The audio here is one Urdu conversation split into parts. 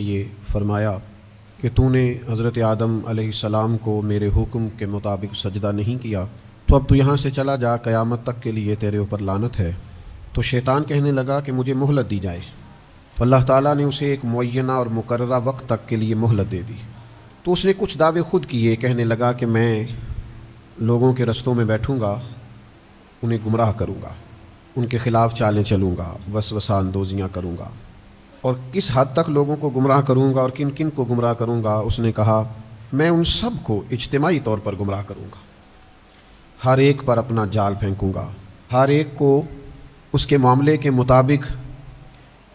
یہ فرمایا کہ تو نے حضرت آدم علیہ السلام کو میرے حکم کے مطابق سجدہ نہیں کیا، تو اب تو یہاں سے چلا جا، قیامت تک کے لیے تیرے اوپر لعنت ہے۔ تو شیطان کہنے لگا کہ مجھے مہلت دی جائے، تو اللہ تعالیٰ نے اسے ایک معینہ اور مقررہ وقت تک کے لیے مہلت دے دی۔ تو اس نے کچھ دعوے خود کیے، کہنے لگا کہ میں لوگوں کے رستوں میں بیٹھوں گا، انہیں گمراہ کروں گا، ان کے خلاف چالیں چلوں گا، وسوسہ اندوزیاں کروں گا، اور کس حد تک لوگوں کو گمراہ کروں گا اور کن کن کو گمراہ کروں گا۔ اس نے کہا میں ان سب کو اجتماعی طور پر گمراہ کروں گا، ہر ایک پر اپنا جال پھینکوں گا، ہر ایک کو اس کے معاملے کے مطابق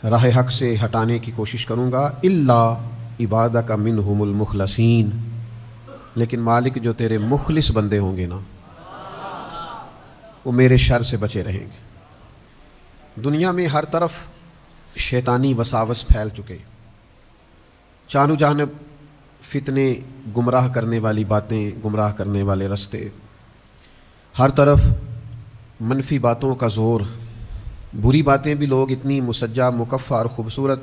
راہ حق سے ہٹانے کی کوشش کروں گا، الا عبادک منہم المخلصین، لیکن مالک جو تیرے مخلص بندے ہوں گے نا، وہ میرے شر سے بچے رہیں گے۔ دنیا میں ہر طرف شیطانی وساوس پھیل چکے، چاروں جانب فتنے، گمراہ کرنے والی باتیں، گمراہ کرنے والے رستے، ہر طرف منفی باتوں کا زور، بری باتیں بھی لوگ اتنی مسجع، مکفّہ اور خوبصورت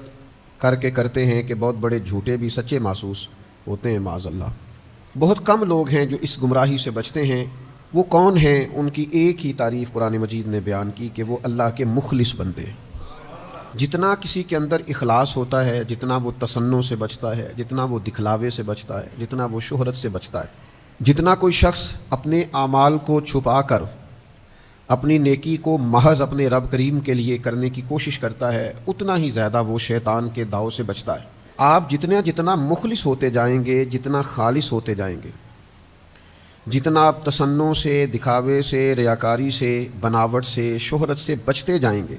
کر کے کرتے ہیں کہ بہت بڑے جھوٹے بھی سچے محسوس ہوتے ہیں معاذ اللہ۔ بہت کم لوگ ہیں جو اس گمراہی سے بچتے ہیں۔ وہ کون ہیں؟ ان کی ایک ہی تعریف قرآن مجید نے بیان کی کہ وہ اللہ کے مخلص بندے ہیں۔ جتنا کسی کے اندر اخلاص ہوتا ہے، جتنا وہ تصنع سے بچتا ہے، جتنا وہ دکھلاوے سے بچتا ہے، جتنا وہ شہرت سے بچتا ہے، جتنا کوئی شخص اپنے اعمال کو چھپا کر اپنی نیکی کو محض اپنے رب کریم کے لیے کرنے کی کوشش کرتا ہے، اتنا ہی زیادہ وہ شیطان کے داؤ سے بچتا ہے۔ آپ جتنا مخلص ہوتے جائیں گے، جتنا خالص ہوتے جائیں گے، جتنا آپ تصنع سے، دکھاوے سے، ریاکاری سے، بناوٹ سے، شہرت سے بچتے جائیں گے،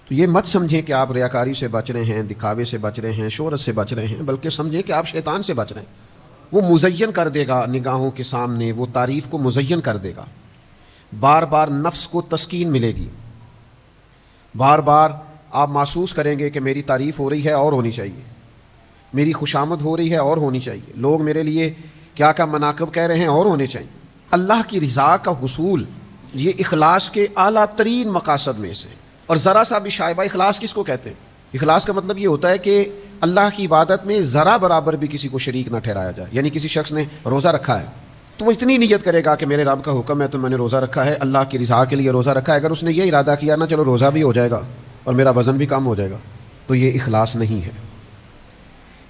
تو یہ مت سمجھیں کہ آپ ریاکاری سے بچ رہے ہیں، دکھاوے سے بچ رہے ہیں، شہرت سے بچ رہے ہیں، بلکہ سمجھیں کہ آپ شیطان سے بچ رہے ہیں۔ وہ مزین کر دے گا نگاہوں کے سامنے، وہ تعریف کو مزین کر دے گا، بار بار نفس کو تسکین ملے گی، بار بار آپ محسوس کریں گے کہ میری تعریف ہو رہی ہے اور ہونی چاہیے، میری خوشامد ہو رہی ہے اور ہونی چاہیے، لوگ میرے لیے کیا کیا مناقب کہہ رہے ہیں اور ہونے چاہیے۔ اللہ کی رضا کا حصول یہ اخلاص کے اعلیٰ ترین مقاصد میں سے، اور ذرا سا بھی شائبہ اخلاص کس کو کہتے ہیں؟ اخلاص کا مطلب یہ ہوتا ہے کہ اللہ کی عبادت میں ذرا برابر بھی کسی کو شریک نہ ٹھہرایا جائے۔ یعنی کسی شخص نے روزہ رکھا ہے تو وہ اتنی نیت کرے گا کہ میرے رب کا حکم ہے تو میں نے روزہ رکھا ہے، اللہ کی رضا کے لیے روزہ رکھا ہے۔ اگر اس نے یہ ارادہ کیا نا چلو روزہ بھی ہو جائے گا اور میرا وزن بھی کم ہو جائے گا، تو یہ اخلاص نہیں ہے۔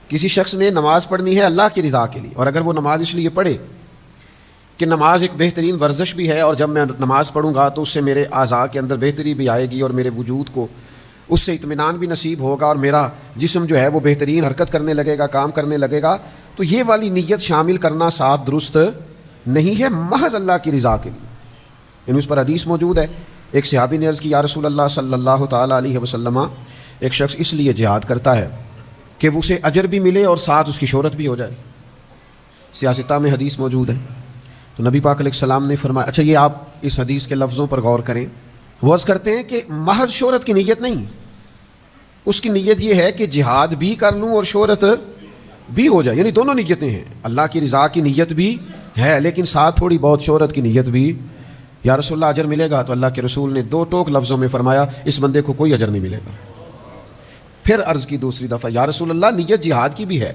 کسی شخص نے نماز پڑھنی ہے اللہ کی رضا کے لیے، اور اگر وہ نماز اس لیے پڑھے کہ نماز ایک بہترین ورزش بھی ہے، اور جب میں نماز پڑھوں گا تو اس سے میرے اعضاء کے اندر بہتری بھی آئے گی اور میرے وجود کو اس سے اطمینان بھی نصیب ہوگا، اور میرا جسم جو ہے وہ بہترین حرکت کرنے لگے گا، کام کرنے لگے گا، تو یہ والی نیت شامل کرنا ساتھ درست نہیں ہے، محض اللہ کی رضا کے لیے۔ یعنی اس پر حدیث موجود ہے، ایک صحابی نے عرض کی یا رسول اللہ صلی اللہ تعالیٰ علیہ وسلم، ایک شخص اس لیے جہاد کرتا ہے کہ اسے اجر بھی ملے اور ساتھ اس کی شہرت بھی ہو جائے۔ سیاستہ میں حدیث موجود ہے۔ تو نبی پاک علیہ السلام نے فرمایا، اچھا یہ آپ اس حدیث کے لفظوں پر غور کریں، وہ عرض کرتے ہیں کہ محض شہرت کی نیت نہیں، اس کی نیت یہ ہے کہ جہاد بھی کر لوں اور شہرت بھی ہو جائے، یعنی دونوں نیتیں ہیں، اللہ کی رضا کی نیت بھی ہے لیکن ساتھ تھوڑی بہت شہرت کی نیت بھی۔ یا رسول اللہ اجر ملے گا؟ تو اللہ کے رسول نے دو ٹوک لفظوں میں فرمایا اس بندے کو کوئی اجر نہیں ملے گا۔ پھر عرض کی دوسری دفعہ یا رسول اللہ نیت جہاد کی بھی ہے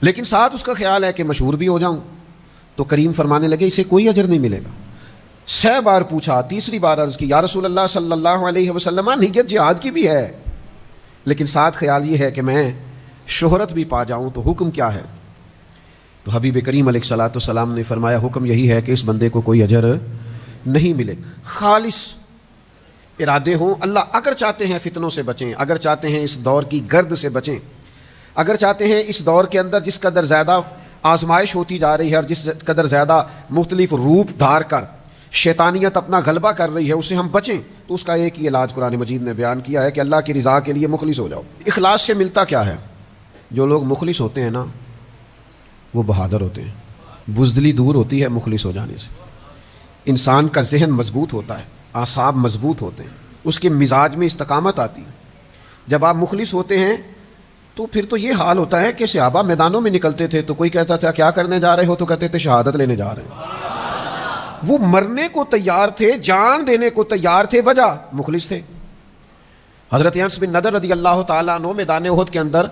لیکن ساتھ اس کا خیال ہے کہ مشہور بھی ہو جاؤں، تو کریم فرمانے لگے اسے کوئی اجر نہیں ملے گا۔ 6 بار پوچھا، تیسری بار عرض کی یا رسول اللہ صلی اللہ علیہ وسلم نیت جہاد کی بھی ہے لیکن ساتھ خیال یہ ہے کہ میں شہرت بھی پا جاؤں، تو حکم کیا ہے؟ تو حبیب کریم علیہ الصلوۃ والسلام نے فرمایا حکم یہی ہے کہ اس بندے کو کوئی اجر نہیں ملے۔ خالص ارادے ہوں، اللہ اگر چاہتے ہیں فتنوں سے بچیں، اگر چاہتے ہیں اس دور کی گرد سے بچیں، اگر چاہتے ہیں اس دور کے اندر جس قدر زیادہ آزمائش ہوتی جا رہی ہے اور جس قدر زیادہ مختلف روپ دھار کر شیطانیت اپنا غلبہ کر رہی ہے اسے ہم بچیں، تو اس کا ایک ہی علاج قرآن مجید نے بیان کیا ہے کہ اللہ کی رضا کے لیے مخلص ہو جاؤ۔ اخلاص سے ملتا کیا ہے؟ جو لوگ مخلص ہوتے ہیں نا وہ بہادر ہوتے ہیں، بزدلی دور ہوتی ہے مخلص ہو جانے سے، انسان کا ذہن مضبوط ہوتا ہے، اعصاب مضبوط ہوتے ہیں، اس کے مزاج میں استقامت آتی ہے۔ جب آپ مخلص ہوتے ہیں تو پھر تو یہ حال ہوتا ہے کہ صحابہ میدانوں میں نکلتے تھے تو کوئی کہتا تھا کیا کرنے جا رہے ہو، تو کہتے تھے شہادت لینے جا رہے ہیں۔ وہ مرنے کو تیار تھے، جان دینے کو تیار تھے، وجہ مخلص تھے۔ حضرت انس بن نضر رضی اللہ تعالیٰ عنہ میدان احد کے اندر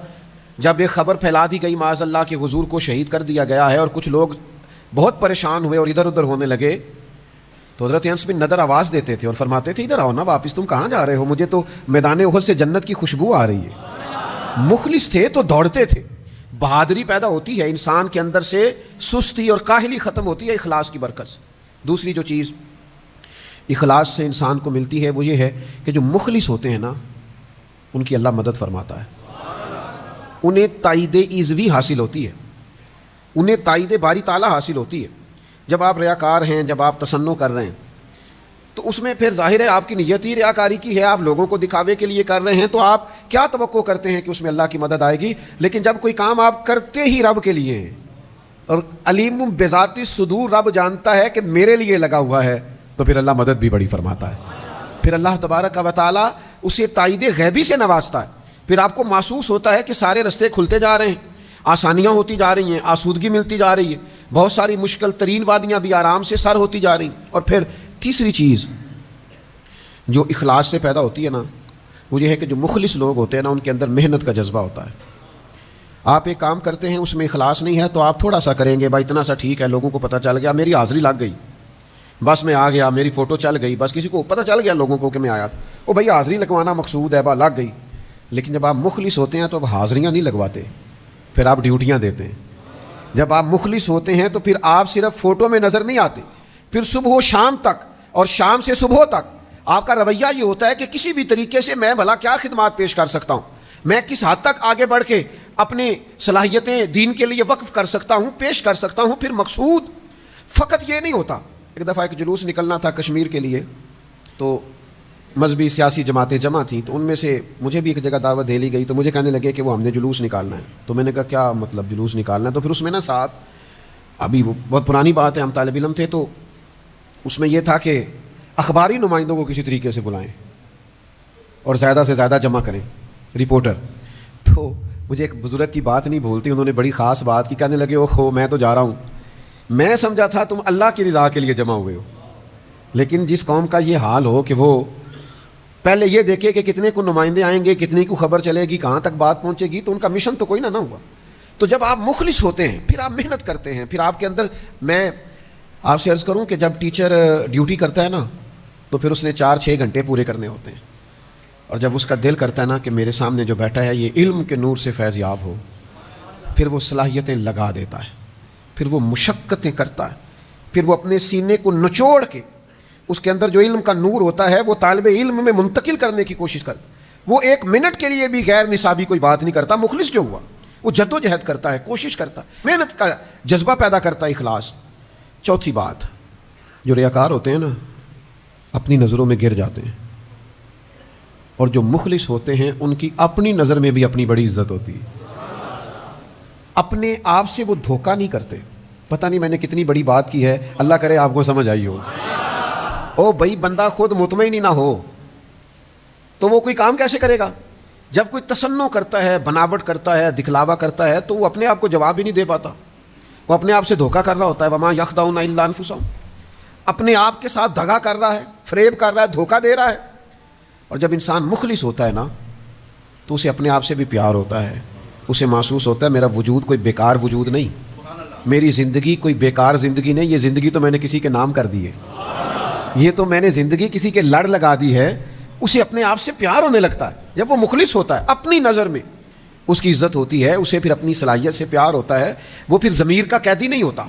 جب ایک خبر پھیلا دی گئی معاذ اللہ کہ حضور کو شہید کر دیا گیا ہے اور کچھ لوگ بہت پریشان ہوئے اور ادھر ادھر ہونے لگے، تو حضرت انس بن نضر آواز دیتے تھے اور فرماتے تھے ادھر آؤ نا واپس، تم کہاں جا رہے ہو؟ مجھے تو میدان احد سے جنت کی خوشبو آ رہی ہے۔ مخلص تھے تو دوڑتے تھے۔ بہادری پیدا ہوتی ہے انسان کے اندر سے، سستی اور کاہلی ختم ہوتی ہے اخلاص کی برکت سے۔ دوسری جو چیز اخلاص سے انسان کو ملتی ہے وہ یہ ہے کہ جو مخلص ہوتے ہیں نا ان کی اللہ مدد فرماتا ہے، انہیں تائید عزوی حاصل ہوتی ہے، انہیں تائید باری تعالیٰ حاصل ہوتی ہے۔ جب آپ ریاکار ہیں، جب آپ تصنع کر رہے ہیں تو اس میں پھر ظاہر ہے آپ کی نیت ہی ریاکاری کی ہے، آپ لوگوں کو دکھاوے کے لیے کر رہے ہیں، تو آپ کیا توقع کرتے ہیں کہ اس میں اللہ کی مدد آئے گی؟ لیکن جب کوئی کام آپ کرتے ہی رب کے لیے ہیں اور علیم بذات الصدور، رب جانتا ہے کہ میرے لیے لگا ہوا ہے، تو پھر اللہ مدد بھی بڑی فرماتا ہے۔ پھر اللہ تبارک و تعالیٰ اسے تائید غیبی سے نوازتا ہے۔ پھر آپ کو محسوس ہوتا ہے کہ سارے رستے کھلتے جا رہے ہیں، آسانیاں ہوتی جا رہی ہیں، آسودگی ملتی جا رہی ہے، بہت ساری مشکل ترین وادیاں بھی آرام سے سر ہوتی جا رہی ہیں۔ اور پھر تیسری چیز جو اخلاص سے پیدا ہوتی ہے نا وہ یہ ہے کہ جو مخلص لوگ ہوتے ہیں نا ان کے اندر محنت کا جذبہ ہوتا ہے۔ آپ ایک کام کرتے ہیں اس میں اخلاص نہیں ہے تو آپ تھوڑا سا کریں گے، بھائی اتنا سا ٹھیک ہے، لوگوں کو پتہ چل گیا، میری حاضری لگ گئی، بس میں آ گیا، میری فوٹو چل گئی، بس کسی کو پتہ چل گیا لوگوں کو کہ میں آیا، او بھائی حاضری لگوانا مقصود ہے، لگ گئی۔ لیکن جب آپ مخلص ہوتے ہیں تو اب حاضریاں نہیں لگواتے، پھر آپ ڈیوٹیاں دیتے ہیں۔ جب آپ مخلص ہوتے ہیں تو پھر آپ صرف فوٹو میں نظر نہیں آتے، پھر صبح و شام تک اور شام سے صبح تک آپ کا رویہ یہ ہوتا ہے کہ کسی بھی طریقے سے میں بھلا کیا خدمات پیش کر سکتا ہوں، میں کس حد تک آگے بڑھ کے اپنی صلاحیتیں دین کے لیے وقف کر سکتا ہوں، پیش کر سکتا ہوں۔ پھر مقصود فقط یہ نہیں ہوتا۔ ایک دفعہ ایک جلوس نکلنا تھا کشمیر کے لیے، تو مذہبی سیاسی جماعتیں جمع تھیں، تو ان میں سے مجھے بھی ایک جگہ دعوت دے لی گئی، تو مجھے کہنے لگے کہ وہ ہم نے جلوس نکالنا ہے۔ تو میں نے کہا کیا مطلب جلوس نکالنا ہے؟ تو پھر اس میں نا ساتھ، ابھی وہ بہت پرانی بات ہے، ہم طالب علم تھے، تو اس میں یہ تھا کہ اخباری نمائندوں کو کسی طریقے سے بلائیں اور زیادہ سے زیادہ جمع کریں رپورٹر۔ تو مجھے ایک بزرگ کی بات نہیں بھولتی، انہوں نے بڑی خاص بات کی، کہنے لگے اوہو میں تو جا رہا ہوں، میں سمجھا تھا تم اللہ کی رضا کے لیے جمع ہوئے ہو، لیکن جس قوم کا یہ حال ہو کہ وہ پہلے یہ دیکھے کہ کتنے کو نمائندے آئیں گے، کتنے کو خبر چلے گی، کہاں تک بات پہنچے گی، تو ان کا مشن تو کوئی نہ ہوا۔ تو جب آپ مخلص ہوتے ہیں پھر آپ محنت کرتے ہیں، پھر آپ کے اندر، میں آپ سے عرض کروں کہ جب ٹیچر ڈیوٹی کرتا ہے نا تو پھر اس نے 4-6 گھنٹے پورے کرنے ہوتے ہیں، اور جب اس کا دل کرتا ہے نا کہ میرے سامنے جو بیٹھا ہے یہ علم کے نور سے فیض یاب ہو، پھر وہ صلاحیتیں لگا دیتا ہے، پھر وہ مشقتیں کرتا ہے، پھر وہ اپنے سینے کو نچوڑ کے اس کے اندر جو علم کا نور ہوتا ہے وہ طالب علم میں منتقل کرنے کی کوشش کرتا۔ وہ 1 منٹ کے لیے بھی غیر نصابی کوئی بات نہیں کرتا۔ مخلص جو ہوا وہ جد و جہد کرتا ہے، کوشش کرتا ہے، محنت کا جذبہ پیدا کرتا ہے، اخلاص۔ چوتھی بات، جو ریاکار ہوتے ہیں نا اپنی نظروں میں گر جاتے ہیں، اور جو مخلص ہوتے ہیں ان کی اپنی نظر میں بھی اپنی بڑی عزت ہوتی ہے۔ اپنے آپ سے وہ دھوکہ نہیں کرتے۔ پتہ نہیں میں نے کتنی بڑی بات کی ہے، اللہ کرے آپ کو سمجھ آئی ہو۔ او بھائی بندہ خود مطمئن ہی نہ ہو تو وہ کوئی کام کیسے کرے گا؟ جب کوئی تصنع کرتا ہے، بناوٹ کرتا ہے، دکھلاوا کرتا ہے، تو وہ اپنے آپ کو جواب ہی نہیں دے پاتا، وہ اپنے آپ سے دھوکہ کر رہا ہوتا ہے۔ وما یخدعون الا انفسہم، اپنے آپ کے ساتھ دھگا کر رہا ہے، فریب کر رہا ہے، دھوکہ دے رہا ہے۔ اور جب انسان مخلص ہوتا ہے نا تو اسے اپنے آپ سے بھی پیار ہوتا ہے، اسے محسوس ہوتا ہے میرا وجود کوئی بیکار وجود نہیں، میری زندگی کوئی بیکار زندگی نہیں، یہ زندگی تو میں نے کسی کے نام کر دی ہے، یہ تو میں نے زندگی کسی کے لڑ لگا دی ہے۔ اسے اپنے آپ سے پیار ہونے لگتا ہے جب وہ مخلص ہوتا ہے، اپنی نظر میں اس کی عزت ہوتی ہے، اسے پھر اپنی صلاحیت سے پیار ہوتا ہے، وہ پھر ضمیر کا قیدی نہیں ہوتا،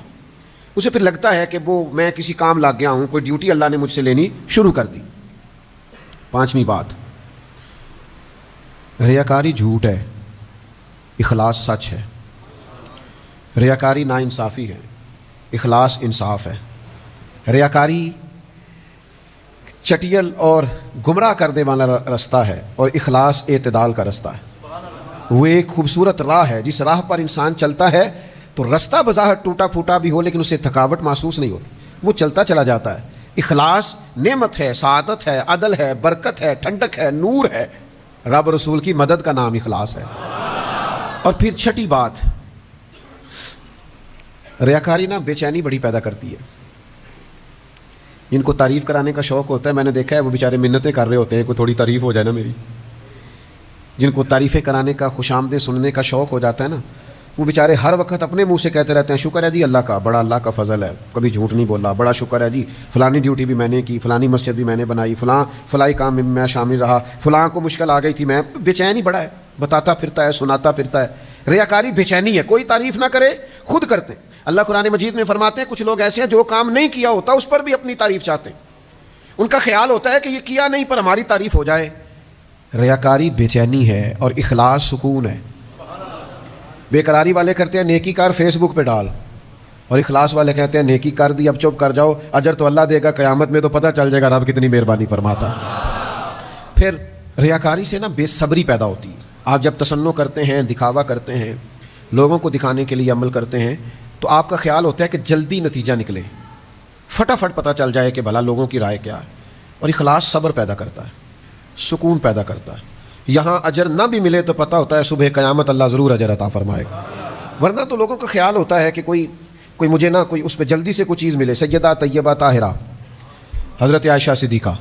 اسے پھر لگتا ہے کہ وہ میں کسی کام لگ گیا ہوں، کوئی ڈیوٹی اللہ نے مجھ سے لینی شروع کر دی۔ پانچویں بات، ریاکاری جھوٹ ہے، اخلاص سچ ہے۔ ریاکاری ناانصافی ہے، اخلاص انصاف ہے۔ ریاکاری چٹیل اور گمراہ کرنے والا رستہ ہے، اور اخلاص اعتدال کا رستہ ہے۔ وہ ایک خوبصورت راہ ہے جس راہ پر انسان چلتا ہے تو رستہ بظاہر ٹوٹا پھوٹا بھی ہو لیکن اسے تھکاوٹ محسوس نہیں ہوتی، وہ چلتا چلا جاتا ہے۔ اخلاص نعمت ہے، سعادت ہے، عدل ہے، برکت ہے، ٹھنڈک ہے، نور ہے۔ رب رسول کی مدد کا نام اخلاص ہے۔ اور پھر چھٹی بات، ریاکاری نا بے چینی بڑی پیدا کرتی ہے۔ جن کو تعریف کرانے کا شوق ہوتا ہے، میں نے دیکھا ہے وہ بیچارے منتیں کر رہے ہوتے ہیں کوئی تھوڑی تعریف ہو جائے نا میری، جن کو تعریفیں کرانے کا، خوش آمدیں سننے کا شوق ہو جاتا ہے نا، وہ بیچارے ہر وقت اپنے منہ سے کہتے رہتے ہیں شکر ہے جی اللہ کا، بڑا اللہ کا فضل ہے، کبھی جھوٹ نہیں بولا، بڑا شکر ہے جی فلانی ڈیوٹی بھی میں نے کی، فلانی مسجد بھی میں نے بنائی، فلاں کام میں میں شامل رہا، فلاں کو مشکل آ گئی تھی، میں بے چین ہی بڑا ہے، بتاتا پھرتا ہے، سناتا پھرتا ہے۔ ریاکاری بے چینی ہے، کوئی تعریف نہ کرے، خود کرتے ہیں۔ اللہ قرآن مجید میں فرماتے ہیں کچھ لوگ ایسے ہیں جو کام نہیں کیا ہوتا اس پر بھی اپنی تعریف چاہتے ہیں، ان کا خیال ہوتا ہے کہ یہ کیا نہیں پر ہماری تعریف ہو جائے۔ ریاکاری بے چینی ہے اور اخلاص سکون ہے۔ بے قراری والے کرتے ہیں نیکی کر فیس بک پہ ڈال، اور اخلاص والے کہتے ہیں نیکی کر دی اب چپ کر جاؤ، اجر تو اللہ دے گا، قیامت میں تو پتہ چل جائے گا رب کتنی مہربانی فرماتا۔ پھر ریاکاری سے نا بے صبری پیدا ہوتی ہے۔ آپ جب تصنع کرتے ہیں، دکھاوا کرتے ہیں، لوگوں کو دکھانے کے لیے عمل کرتے ہیں، تو آپ کا خیال ہوتا ہے کہ جلدی نتیجہ نکلے، فٹافٹ پتہ چل جائے کہ بھلا لوگوں کی رائے کیا ہے۔ اور اخلاص صبر پیدا کرتا ہے، سکون پیدا کرتا ہے۔ یہاں اجر نہ بھی ملے تو پتہ ہوتا ہے صبح قیامت اللہ ضرور اجر عطا فرمائے گا، ورنہ تو لوگوں کا خیال ہوتا ہے کہ کوئی مجھے نہ کوئی اس پہ جلدی سے کوئی چیز ملے۔ سیدہ طیبہ طاہرہ حضرت عائشہ صدیقہ،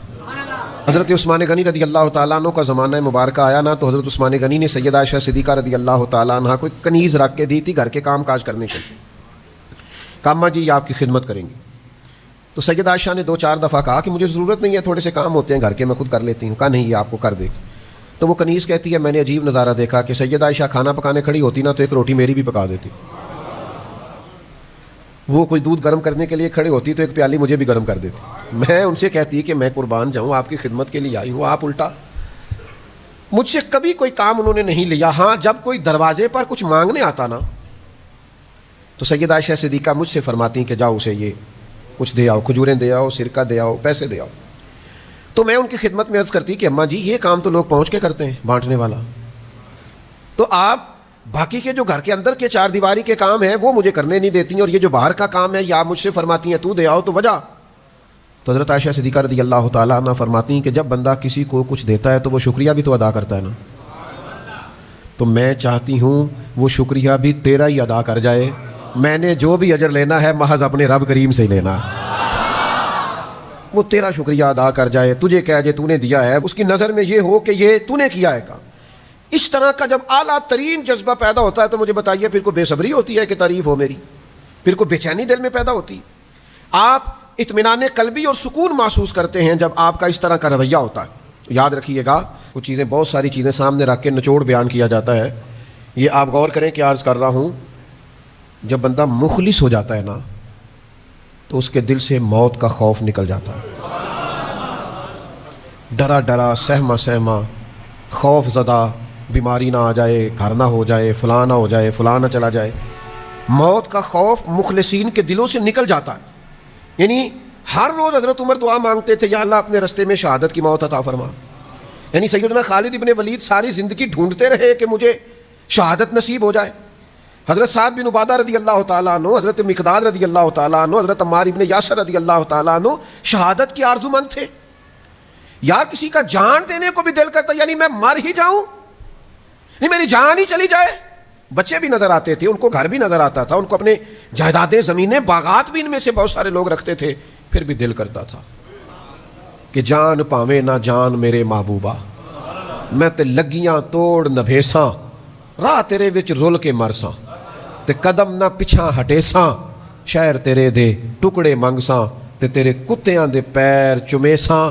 حضرت عثمان غنی رضی اللہ تعالیٰ عنہ کا زمانہ مبارکہ آیا نا، تو حضرت عثمان غنی نے سیدہ عائشہ صدیقہ رضی اللہ تعالیٰ عنہ کو ایک کنیز رکھ کے دی تھی گھر کے کام کاج کرنے کے لیے، کاماں جی یہ آپ کی خدمت کریں گی۔ تو سیدہ عائشہ نے 2-4 دفعہ کہا کہ مجھے ضرورت نہیں ہے، تھوڑے سے کام ہوتے ہیں گھر کے، میں خود کر لیتی ہوں۔ کہا نہیں یہ آپ کو کر دے گی۔ تو وہ کنیز کہتی ہے میں نے عجیب نظارہ دیکھا کہ سیدہ عائشہ کھانا پکانے کھڑی ہوتی نا تو ایک روٹی میری بھی پکا دیتی، وہ کوئی دودھ گرم کرنے کے لیے کھڑی ہوتی تو ایک پیالی مجھے بھی گرم کر دیتی۔ میں ان سے کہتی کہ میں قربان جاؤں آپ کی خدمت کے لیے آئی ہوں، آپ الٹا۔ مجھ سے کبھی کوئی کام انہوں نے نہیں لیا، ہاں جب کوئی دروازے پر کچھ مانگنے آتا نا تو سیدہ عائشہ صدیقہ مجھ سے فرماتی کہ جاؤ اسے یہ کچھ دے آؤ، کھجوریں دے آؤ، سرکہ دے آؤ، پیسے دے آؤ۔ تو میں ان کی خدمت میں عرض کرتی کہ اماں جی یہ کام تو لوگ پہنچ کے کرتے ہیں بانٹنے والا، تو آپ باقی کے جو گھر کے اندر کے 4 دیواری کے کام ہیں وہ مجھے کرنے نہیں دیتی ہیں، اور یہ جو باہر کا کام ہے یہ آپ مجھ سے فرماتی ہیں تو دے آؤ، تو وجہ؟ تو حضرت عائشہ صدیقہ رضی اللہ تعالیٰ عنہ فرماتی ہیں کہ جب بندہ کسی کو کچھ دیتا ہے تو وہ شکریہ بھی تو ادا کرتا ہے نا، تو میں چاہتی ہوں وہ شکریہ بھی تیرا ہی ادا کر جائے، میں نے جو بھی اجر لینا ہے محض اپنے رب کریم سے ہی لینا ہے، وہ تیرا شکریہ ادا کر جائے، تجھے کہہ جائے تو نے دیا ہے، اس کی نظر میں یہ ہو کہ یہ تو نے کیا ہے کام۔ اس طرح کا جب اعلیٰ ترین جذبہ پیدا ہوتا ہے تو مجھے بتائیے پھر کو بے صبری ہوتی ہے کہ تعریف ہو میری، پھر کو بے چینی دل میں پیدا ہوتی ہے۔ آپ اطمینان قلبی اور سکون محسوس کرتے ہیں جب آپ کا اس طرح کا رویہ ہوتا ہے۔ یاد رکھیے گا کچھ چیزیں، بہت ساری چیزیں سامنے رکھ کے نچوڑ بیان کیا جاتا ہے، یہ آپ غور کریں کہ عرض کر رہا ہوں، جب بندہ مخلص ہو جاتا ہے نا تو اس کے دل سے موت کا خوف نکل جاتا ہے، ڈرا ڈرا سہما سہما خوف زدہ، بیماری نہ آ جائے، گھر نہ ہو جائے، فلاں نہ ہو جائے، فلاں نہ چلا جائے، موت کا خوف مخلصین کے دلوں سے نکل جاتا ہے۔ یعنی ہر روز حضرت عمر دعا مانگتے تھے یا اللہ اپنے رستے میں شہادت کی موت عطا فرما۔ یعنی سیدنا خالد ابن ولید ساری زندگی ڈھونڈتے رہے کہ مجھے شہادت نصیب ہو جائے۔ حضرت سعد بن عبادہ رضی اللہ تعالیٰ عنہ، حضرت مقداد رضی اللہ تعالیٰ عنہ، حضرت عمار ابن یاسر رضی اللہ تعالیٰ عنہ شہادت کی آرزو مند تھے۔ یار کسی کا جان دینے کو بھی دل کرتا، یعنی میں مر ہی جاؤں، نہیں میری جان ہی چلی جائے۔ بچے بھی نظر آتے تھے، ان کو گھر بھی نظر آتا تھا، ان کو اپنے جائیدادیں، زمینیں، باغات بھی ان میں سے بہت سارے لوگ رکھتے تھے، پھر بھی دل کرتا تھا کہ جان پاویں نہ جان میرے محبوبہ، میں تے لگیاں توڑ نہ بھیساں، راہ تیرے وچ رول کے مرساں، تے قدم نہ پچھاں ہٹیساں، شہر تیرے دے ٹکڑے منگساں، تے تیرے کتیاں دے پیر چمیساں،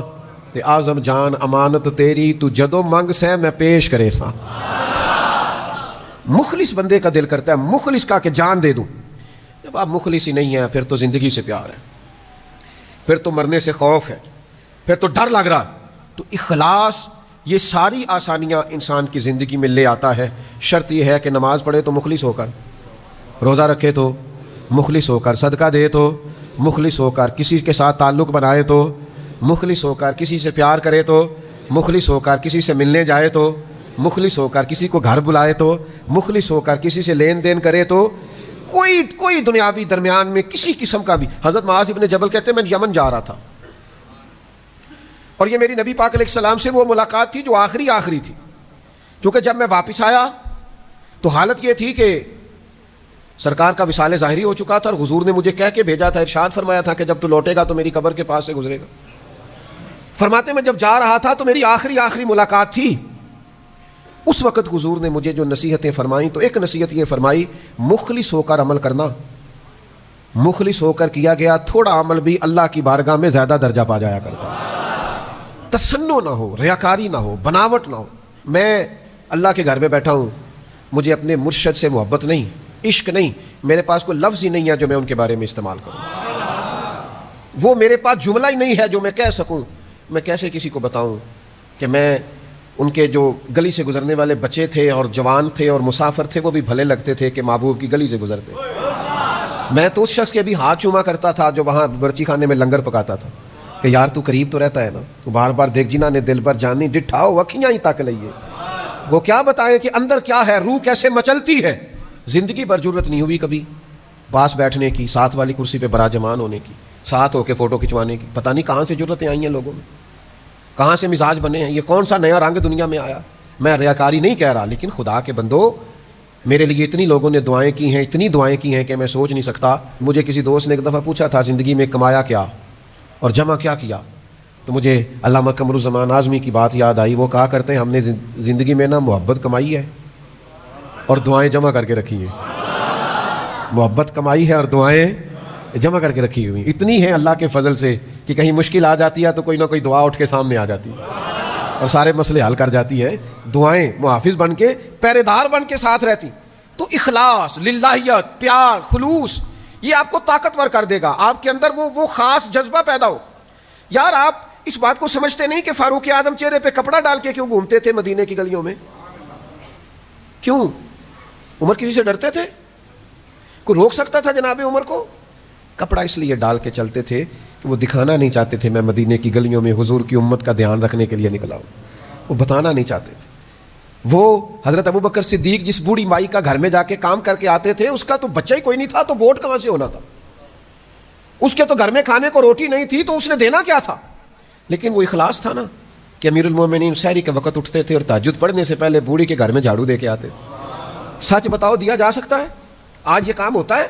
تے اعظم جان امانت تیری تو جدو منگ سیں میں پیش کرے ساں۔ مخلص بندے کا دل کرتا ہے مخلص کا کہ جان دے دوں۔ جب آپ مخلص ہی نہیں ہیں پھر تو زندگی سے پیار ہے، پھر تو مرنے سے خوف ہے، پھر تو ڈر لگ رہا۔ تو اخلاص یہ ساری آسانیاں انسان کی زندگی میں لے آتا ہے۔ شرط یہ ہے کہ نماز پڑھے تو مخلص ہو کر، روزہ رکھے تو مخلص ہو کر، صدقہ دے تو مخلص ہو کر، کسی کے ساتھ تعلق بنائے تو مخلص ہو کر، کسی سے پیار کرے تو مخلص ہو کر، کسی سے ملنے جائے تو مخلص ہو کر، کسی کو گھر بلائے تو مخلص ہو کر، کسی سے لین دین کرے تو کوئی دنیاوی درمیان میں کسی قسم کا بھی۔ حضرت معاذ ابن جبل کہتے ہیں میں یمن جا رہا تھا اور یہ میری نبی پاک علیہ السلام سے وہ ملاقات تھی جو آخری تھی، کیونکہ جب میں واپس آیا تو حالت یہ تھی کہ سرکار کا وصال ظاہری ہو چکا تھا اور حضور نے مجھے کہہ کے بھیجا تھا، ارشاد فرمایا تھا کہ جب تو لوٹے گا تو میری قبر کے پاس سے گزرے گا۔ فرماتے میں جب جا رہا تھا تو میری آخری ملاقات تھی، اس وقت حضور نے مجھے جو نصیحتیں فرمائیں تو ایک نصیحت یہ فرمائی، مخلص ہو کر عمل کرنا. مخلص ہو کر کیا گیا تھوڑا عمل بھی اللہ کی بارگاہ میں زیادہ درجہ پا جایا کرتا ہے. تصنع نہ ہو، ریاکاری نہ ہو، بناوٹ نہ ہو. میں اللہ کے گھر میں بیٹھا ہوں، مجھے اپنے مرشد سے محبت نہیں، عشق نہیں، میرے پاس کوئی لفظ ہی نہیں ہے جو میں ان کے بارے میں استعمال کروں، وہ میرے پاس جملہ ہی نہیں ہے جو میں کہہ سکوں. میں کیسے کسی کو بتاؤں کہ میں ان کے جو گلی سے گزرنے والے بچے تھے اور جوان تھے اور مسافر تھے وہ بھی بھلے لگتے تھے کہ محبوب کی گلی سے گزرتے. میں تو اس شخص کے بھی ہاتھ چوما کرتا تھا جو وہاں برچی خانے میں لنگر پکاتا تھا کہ یار تو قریب تو رہتا ہے نا، تو بار بار دیکھ جنا نے دل پر جانی ڈٹھاؤ وکھیاں ہی تک لئیے. وہ کیا بتائیں کہ اندر کیا ہے، روح کیسے مچلتی ہے. زندگی پر ضرورت نہیں ہوئی کبھی پاس بیٹھنے کی، ساتھ والی کرسی پہ براجمان ہونے کی، ساتھ ہو کے فوٹو کھنچوانے کی. پتہ نہیں کہاں سے ضرورتیں آئی ہیں لوگوں میں، کہاں سے مزاج بنے ہیں، یہ کون سا نیا رنگ دنیا میں آیا. میں ریاکاری نہیں کہہ رہا، لیکن خدا کے بندو میرے لیے اتنی لوگوں نے دعائیں کی ہیں، اتنی دعائیں کی ہیں کہ میں سوچ نہیں سکتا. مجھے کسی دوست نے ایک دفعہ پوچھا تھا زندگی میں کمایا کیا اور جمع کیا کیا، تو مجھے علامہ قمرالزمان اعظمی کی بات یاد آئی. وہ کہا کرتے ہیں ہم نے زندگی میں نا محبت کمائی ہے اور دعائیں جمع کر کے رکھی ہیں. محبت کمائی ہے اور دعائیں جمع کر کے رکھی ہوئی اتنی ہیں اللہ کے فضل سے کہ کہیں مشکل آ جاتی ہے تو کوئی نہ کوئی دعا اٹھ کے سامنے آ جاتی ہے اور سارے مسئلے حل کر جاتی ہے. دعائیں محافظ بن کے، پہرے دار بن کے ساتھ رہتی. تو اخلاص، للہیت، پیار، خلوص، یہ آپ کو طاقتور کر دے گا. آپ کے اندر وہ خاص جذبہ پیدا ہو. یار آپ اس بات کو سمجھتے نہیں کہ فاروق اعظم چہرے پہ کپڑا ڈال کے کیوں گھومتے تھے مدینے کی گلیوں میں؟ کیوں؟ عمر کسی سے ڈرتے تھے؟ کوئی روک سکتا تھا جناب عمر کو؟ کپڑا اس لیے ڈال کے چلتے تھے کہ وہ دکھانا نہیں چاہتے تھے میں مدینے کی گلیوں میں حضور کی امت کا دھیان رکھنے کے لیے نکلا ہوں. وہ بتانا نہیں چاہتے تھے. وہ حضرت ابوبکر صدیق جس بوڑھی مائی کا گھر میں جا کے کام کر کے آتے تھے، اس کا تو بچہ ہی کوئی نہیں تھا، تو ووٹ کہاں سے ہونا تھا؟ اس کے تو گھر میں کھانے کو روٹی نہیں تھی، تو اس نے دینا کیا تھا؟ لیکن وہ اخلاص تھا نا کہ امیر المومنین سحری کے وقت اٹھتے تھے اور تہجد پڑھنے سے پہلے بوڑھی کے گھر میں جھاڑو دے کے آتے تھے. سچ بتاؤ دیا جا سکتا ہے؟ آج یہ کام ہوتا ہے؟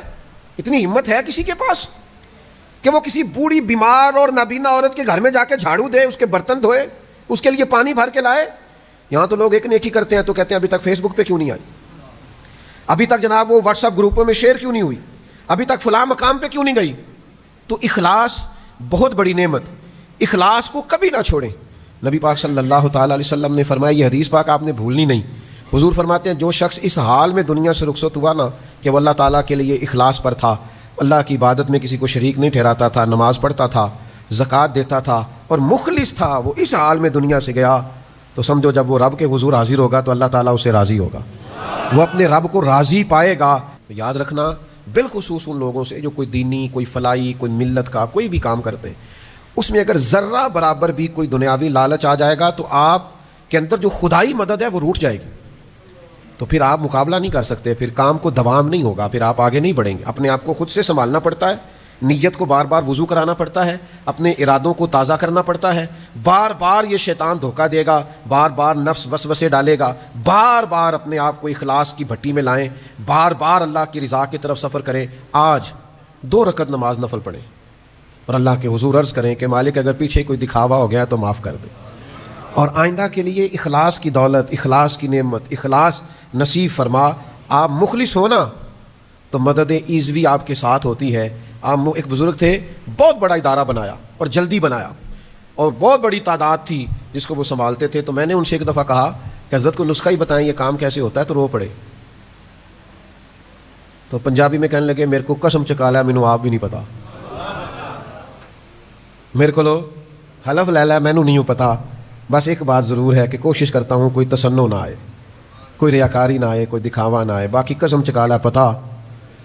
اتنی ہمت ہے کسی کے پاس کہ وہ کسی بوڑھی بیمار اور نابینا عورت کے گھر میں جا کے جھاڑو دے، اس کے برتن دھوئے، اس کے لیے پانی بھر کے لائے؟ یہاں تو لوگ ایک نیکی کرتے ہیں تو کہتے ہیں ابھی تک فیس بک پہ کیوں نہیں آئی، ابھی تک جناب وہ واٹس ایپ گروپوں میں شیئر کیوں نہیں ہوئی، ابھی تک فلاں مقام پہ کیوں نہیں گئی. تو اخلاص بہت بڑی نعمت، اخلاص کو کبھی نہ چھوڑیں. نبی پاک صلی اللہ تعالیٰ علیہ وسلم نے فرمایا، یہ حدیث پاک آپ نے بھولنی نہیں. حضور فرماتے ہیں جو شخص اس حال میں دنیا سے رخصت ہوا نا کہ وہ اللہ تعالیٰ کے لیے اخلاص پر تھا، اللہ کی عبادت میں کسی کو شریک نہیں ٹھہراتا تھا، نماز پڑھتا تھا، زکوٰۃ دیتا تھا اور مخلص تھا، وہ اس حال میں دنیا سے گیا، تو سمجھو جب وہ رب کے حضور حاضر ہوگا تو اللہ تعالیٰ اسے راضی ہوگا، وہ اپنے رب کو راضی پائے گا. تو یاد رکھنا بالخصوص ان لوگوں سے جو کوئی دینی، کوئی فلاحی، کوئی ملت کا کوئی بھی کام کرتے ہیں، اس میں اگر ذرہ برابر بھی کوئی دنیاوی لالچ آ جائے گا تو آپ کے اندر جو خدائی مدد ہے وہ روٹ جائے گی. تو پھر آپ مقابلہ نہیں کر سکتے، پھر کام کو دوام نہیں ہوگا، پھر آپ آگے نہیں بڑھیں گے. اپنے آپ کو خود سے سنبھالنا پڑتا ہے، نیت کو بار بار وضو کرانا پڑتا ہے، اپنے ارادوں کو تازہ کرنا پڑتا ہے. بار بار یہ شیطان دھوکہ دے گا، بار بار نفس وسوسے ڈالے گا، بار بار اپنے آپ کو اخلاص کی بھٹی میں لائیں، بار بار اللہ کی رضا کی طرف سفر کریں. آج 2 رکعت نماز نفل پڑھیں اور اللہ کے حضور عرض کریں کہ مالک اگر پیچھے کوئی دکھاوا ہو گیا تو معاف کر دے، اور آئندہ کے لیے اخلاص کی دولت، اخلاص کی نعمت، اخلاص نصیب فرما. آپ مخلص ہونا تو مدد ایزوی آپ کے ساتھ ہوتی ہے. آپ ایک بزرگ تھے، بہت بڑا ادارہ بنایا اور جلدی بنایا اور بہت بڑی تعداد تھی جس کو وہ سنبھالتے تھے. تو میں نے ان سے ایک دفعہ کہا کہ حضرت کو نسخہ ہی بتائیں یہ کام کیسے ہوتا ہے، تو رو پڑے. تو پنجابی میں کہنے لگے میرے کو قسم چکالا مینوں آپ بھی نہیں پتا، میرے کو لو حلف لے لا مینوں نہیں پتا. بس ایک بات ضرور ہے کہ کوشش کرتا ہوں کوئی تسنع نہ آئے، کوئی ریاکاری نہ آئے، کوئی دکھاوا نہ آئے. باقی قسم چکالا پتا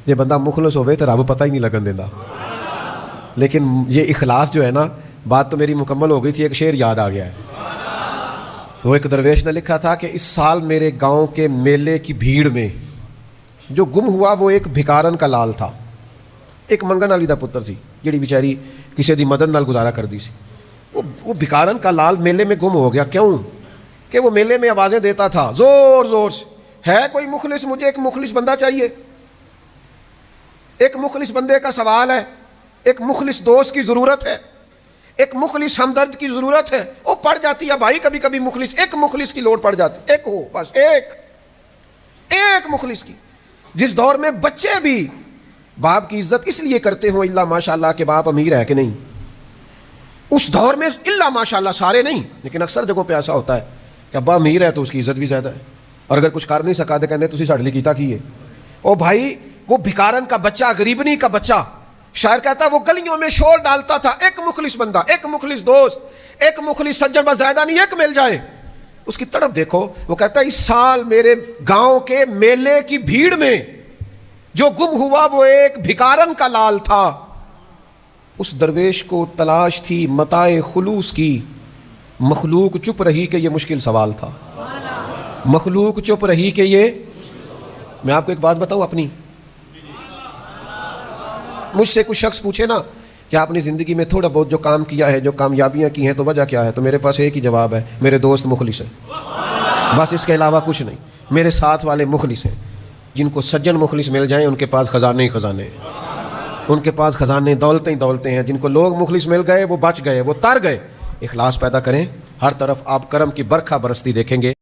یہ بندہ مخلص ہوئے تو رب پتہ ہی نہیں لگن دینا. لیکن یہ اخلاص جو ہے نا، بات تو میری مکمل ہو گئی تھی، ایک شعر یاد آ گیا ہے. وہ ایک درویش نے لکھا تھا کہ اس سال میرے گاؤں کے میلے کی بھیڑ میں جو گم ہوا وہ ایک بھکارن کا لال تھا. ایک منگن والی دا پتر سی جیڑی بیچاری کسی دی مدد نال گزارا کر دی سی. وہ بھکارن کا لال میلے میں گم ہو گیا. کیوں؟ کہ وہ میلے میں آوازیں دیتا تھا زور زور سے، ہے کوئی مخلص، مجھے ایک مخلص بندہ چاہیے. ایک مخلص بندے کا سوال ہے، ایک مخلص دوست کی ضرورت ہے، ایک مخلص ہمدرد کی ضرورت ہے، وہ پڑ جاتی ہے بھائی، کبھی کبھی مخلص، ایک مخلص کی لوڑ پڑ جاتی، ایک ہو بس، ایک مخلص کی. جس دور میں بچے بھی باپ کی عزت اس لیے کرتے ہوں اللہ ماشاءاللہ کہ باپ امیر ہے کہ نہیں، اس دور میں اللہ ماشاءاللہ سارے نہیں لیکن اکثر جگہوں پہ ایسا ہوتا ہے کہ ابا امیر ہے تو اس کی عزت بھی زیادہ ہے، اور اگر کچھ کر نہیں سکا تو کہتے تسی ساڈے لئی کیتا کی ہے. او بھائی وہ بھکارن کا بچہ، غریبنی کا بچہ، شاعر کہتا ہے وہ گلیوں میں شور ڈالتا تھا، ایک مخلص بندہ، ایک مخلص دوست، ایک مخلص سجن، بس زیادہ نہیں، ایک مل جائے. اس کی طرف دیکھو، وہ کہتا ہے اس سال میرے گاؤں کے میلے کی بھیڑ میں جو گم ہوا وہ ایک بھکارن کا لال تھا. اس درویش کو تلاش تھی متاع خلوص کی، مخلوق چپ رہی کہ یہ مشکل سوال تھا. مخلوق چپ رہی کہ یہ، میں آپ کو ایک بات بتاؤں اپنی، مجھ سے کچھ شخص پوچھے نا کہ آپ نے زندگی میں تھوڑا بہت جو کام کیا ہے، جو کامیابیاں کی ہیں، تو وجہ کیا ہے، تو میرے پاس ایک ہی جواب ہے، میرے دوست مخلص ہیں، بس اس کے علاوہ کچھ نہیں. میرے ساتھ والے مخلص ہیں. جن کو سجن مخلص مل جائیں ان کے پاس خزانے ہی خزانے ہیں، ان کے پاس خزانے دولتیں ہی دولتیں ہیں. جن کو لوگ مخلص مل گئے وہ بچ گئے، وہ تر گئے. اخلاص پیدا کریں، ہر طرف آپ کرم کی برکھا برستی دیکھیں گے.